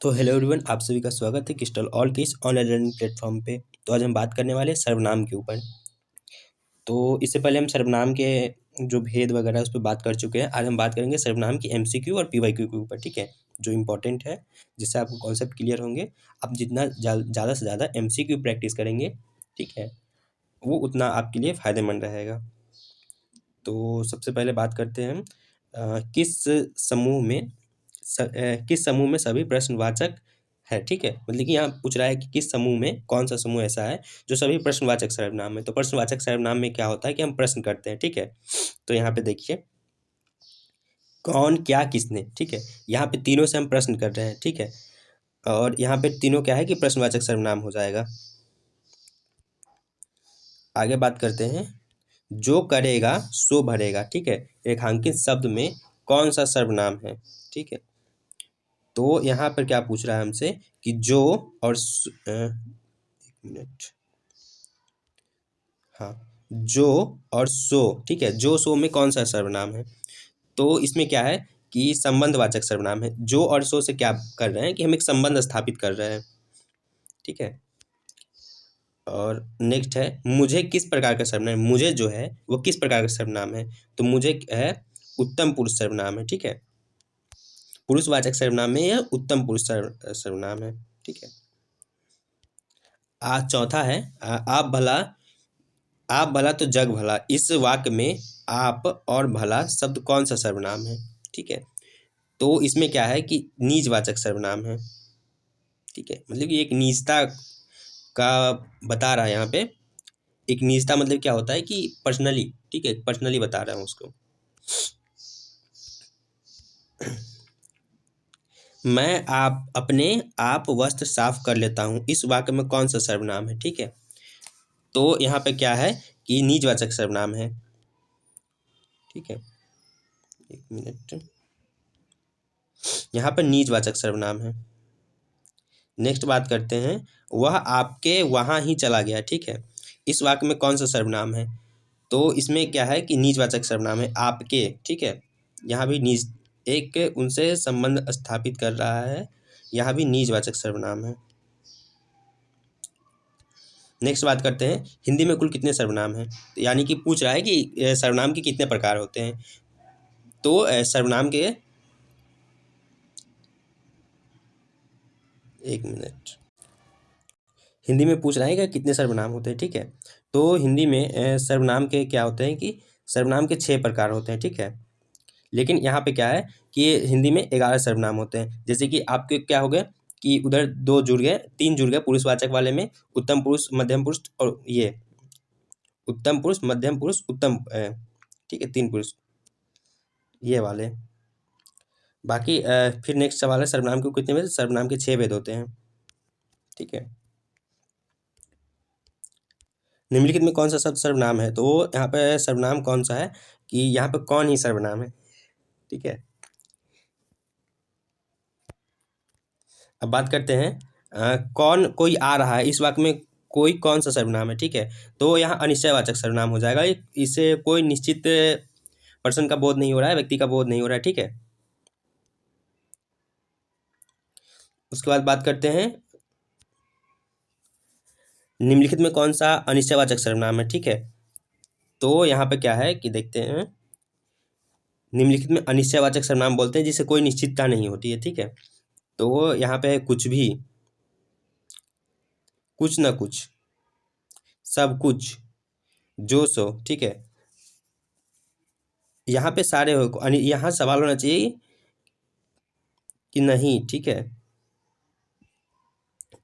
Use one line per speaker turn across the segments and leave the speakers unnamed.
तो hello everyone, आप सभी का स्वागत है क्रिस्टल ऑल के इस ऑनलाइन लर्निंग प्लेटफॉर्म पे। तो आज हम बात करने वाले हैं सर्वनाम के ऊपर। तो इससे पहले हम सर्वनाम के जो भेद वगैरह उस पर बात कर चुके हैं। आज हम बात करेंगे सर्वनाम की एमसीक्यू और पीवाईक्यू के ऊपर, ठीक है, जो इम्पोर्टेंट है, जिससे आपको कॉन्सेप्ट क्लियर होंगे। आप जितना ज़्यादा से ज़्यादा एमसीक्यू प्रैक्टिस करेंगे, ठीक है, वो उतना आपके लिए फ़ायदेमंद रहेगा। तो सबसे पहले बात करते हैं हम किस समूह में सभी प्रश्नवाचक है, ठीक है। मतलब कि यहाँ पूछ रहा है कि किस समूह में कौन सा समूह ऐसा है जो सभी प्रश्नवाचक सर्वनाम है। तो प्रश्नवाचक सर्वनाम में क्या होता है कि हम प्रश्न करते हैं, ठीक है। तो यहाँ पे देखिए, कौन, क्या, किसने, ठीक है। यहाँ पे तीनों से हम प्रश्न कर रहे हैं, ठीक है। और यहाँ पे तीनों क्या है कि प्रश्नवाचक सर्वनाम हो जाएगा। आगे बात करते हैं, जो करेगा सो भरेगा, ठीक है। रेखांकित शब्द में कौन सा सर्वनाम है, ठीक है। तो यहाँ पर क्या पूछ रहा है हमसे कि जो और एक मिनट, हाँ, जो और सो, ठीक है। जो सो में कौन सा सर्वनाम है। तो इसमें क्या है कि संबंधवाचक सर्वनाम है। जो और सो से क्या कर रहे हैं कि हम एक संबंध स्थापित कर रहे हैं, ठीक है। और नेक्स्ट है, मुझे किस प्रकार का सर्वनाम है। मुझे जो है वो किस प्रकार का सर्वनाम है। तो मुझे है उत्तम पुरुष सर्वनाम है, ठीक है। पुरुषवाचक सर्वनाम में यह उत्तम पुरुष सर्वनाम है, ठीक है। चौथा है, आप भला तो जग भला। इस वाक्य में आप और भला शब्द कौन सा सर्वनाम है, ठीक है। तो इसमें क्या है कि निजवाचक सर्वनाम है, ठीक है। मतलब कि एक निजता का बता रहा है यहाँ पे। एक निजता मतलब क्या होता है कि पर्सनली, ठीक है, पर्सनली बता रहा हूँ उसको। मैं अपने आप वस्त्र साफ कर लेता हूँ। इस वाक्य में कौन सा सर्वनाम है, ठीक है। तो यहाँ पे क्या है कि निजवाचक सर्वनाम है, ठीक है। एक मिनट, यहाँ पर निजवाचक सर्वनाम है। नेक्स्ट बात करते हैं, वह आपके वहाँ ही चला गया, ठीक है। इस वाक्य में कौन सा सर्वनाम है। तो इसमें क्या है कि निजवाचक सर्वनाम है, आपके, ठीक है। यहाँ भी निज, एक उनसे संबंध स्थापित कर रहा है, यहाँ भी निजवाचक सर्वनाम है। नेक्स्ट बात करते हैं, हिंदी में कुल कितने सर्वनाम हैं। यानी कि पूछ रहा है कि सर्वनाम के कितने प्रकार होते हैं। तो सर्वनाम के, एक मिनट, हिंदी में पूछ रहा है कि कितने सर्वनाम होते हैं, ठीक है। तो हिंदी में सर्वनाम के क्या होते हैं कि सर्वनाम के 6 प्रकार होते हैं, ठीक है। लेकिन यहाँ पे क्या है कि हिंदी में 11 सर्वनाम होते हैं। जैसे कि आपके क्या हो गए कि उधर 2 जुड़ गए, 3 जुड़ गए पुरुषवाचक वाले में, उत्तम पुरुष, मध्यम पुरुष और ये उत्तम पुरुष, मध्यम पुरुष, उत्तम, ठीक है, 3 पुरुष ये वाले। बाकी फिर नेक्स्ट सवाल है, सर्वनाम के कितने भेद। सर्वनाम के 6 भेद होते हैं, ठीक है। निम्नलिखित में कौन सा शब्द सर्वनाम है। तो यहाँ पे सर्वनाम कौन सा है कि यहाँ पे कौन ही सर्वनाम है, ठीक है। अब बात करते हैं, कौन, कोई आ रहा है। इस वाक्य में कोई कौन सा सर्वनाम है, ठीक है। तो यहाँ अनिश्चयवाचक सर्वनाम हो जाएगा। इससे कोई निश्चित पर्सन का बोध नहीं हो रहा है, व्यक्ति का बोध नहीं हो रहा है, ठीक है। उसके बाद बात करते हैं, निम्नलिखित में कौन सा अनिश्चयवाचक सर्वनाम है, ठीक है। तो यहाँ पे क्या है कि देखते हैं, निम्नलिखित में अनिश्चयवाचक सर्वनाम बोलते हैं जिसे कोई निश्चितता नहीं होती है, ठीक है। तो यहाँ पे है कुछ भी, कुछ न कुछ, सब कुछ, जो सो, ठीक है। यहाँ पे सारे हो, यहाँ सवाल होना चाहिए कि नहीं, ठीक है,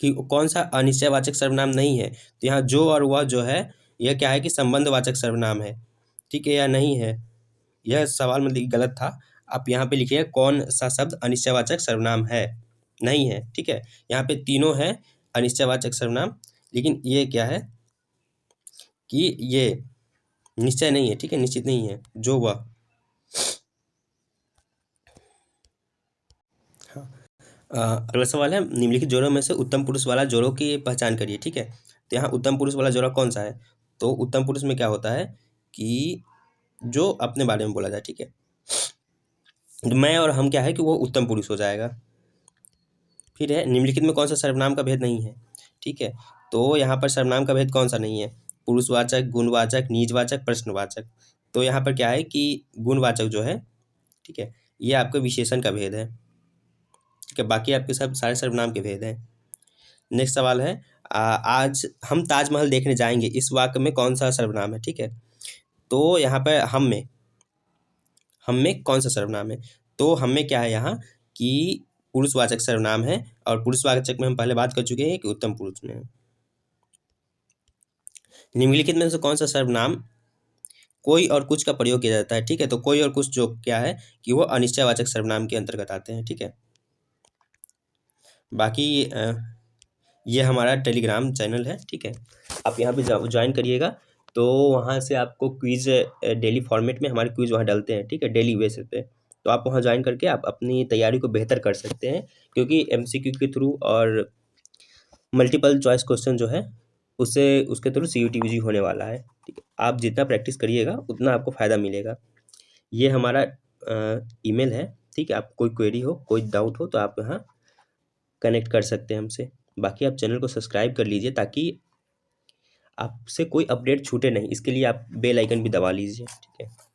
कि कौन सा अनिश्चयवाचक सर्वनाम नहीं है। तो यहाँ जो और वह जो है, यह क्या है कि संबंधवाचक सर्वनाम है, ठीक है, या नहीं है। यह सवाल मतलब गलत था। आप यहाँ पे लिखिए कौन सा शब्द अनिश्चयवाचक सर्वनाम है, नहीं है, ठीक है। यहाँ पे तीनों है अनिश्चयवाचक सर्वनाम, लेकिन ये क्या है कि ये निश्चय नहीं है, ठीक है, निश्चित नहीं है, जो वह। हाँ, अगला सवाल है, निम्नलिखित जोड़ों में से उत्तम पुरुष वाला जोड़ों की पहचान करिए, ठीक है। तो यहाँ उत्तम पुरुष वाला जोड़ा कौन सा है। तो उत्तम पुरुष में क्या होता है कि जो अपने बारे में बोला जाए, ठीक है। मैं और हम क्या है कि वो उत्तम पुरुष हो जाएगा। फिर है निम्नलिखित में कौन सा सर्वनाम का भेद नहीं है, ठीक है। तो यहाँ पर सर्वनाम का भेद कौन सा नहीं है? पुरुषवाचक, गुणवाचक, निजवाचक, प्रश्नवाचक। तो यहाँ पर क्या है कि गुणवाचक जो है, ठीक है, ये आपका विशेषण का भेद है, ठीक है। बाकी आपके सब सारे सर्वनाम के भेद हैं। नेक्स्ट सवाल है, आज हम ताजमहल देखने जाएंगे, इस वाक्य में कौन सा सर्वनाम है, ठीक है। तो यहाँ पर हम में कौन सा सर्वनाम है? तो हम में क्या है यहाँ कि पुरुषवाचक सर्वनाम है, और पुरुषवाचक में हम पहले बात कर चुके हैं कि उत्तम पुरुष में है। निम्नलिखित में से कौन सा सर्वनाम कोई और कुछ का प्रयोग किया जाता है, ठीक है। तो कोई और कुछ जो क्या है कि वो अनिश्चयवाचक सर्वनाम के अंतर्गत आते हैं, ठीक है। बाकी ये हमारा टेलीग्राम चैनल है, ठीक है। आप यहाँ पे ज्वाइन करिएगा, तो वहाँ से आपको क्विज डेली फॉर्मेट में हमारे क्विज वहाँ डलते हैं, ठीक है, डेली बेसिस पे। तो आप वहाँ ज्वाइन करके आप अपनी तैयारी को बेहतर कर सकते हैं, क्योंकि एमसीक्यू के थ्रू और मल्टीपल चॉइस क्वेश्चन जो है उससे उसके थ्रू CUTVG होने वाला है, ठीक है। आप जितना प्रैक्टिस करिएगा उतना आपको फ़ायदा मिलेगा। ये हमारा ईमेल है, ठीक है। आप कोई क्वेरी हो, कोई डाउट हो, तो आप यहाँ कनेक्ट कर सकते हैं हमसे। बाकी आप चैनल को सब्सक्राइब कर लीजिए ताकि आपसे कोई अपडेट छूटे नहीं, इसके लिए आप बेल आइकन भी दबा लीजिए, ठीक है।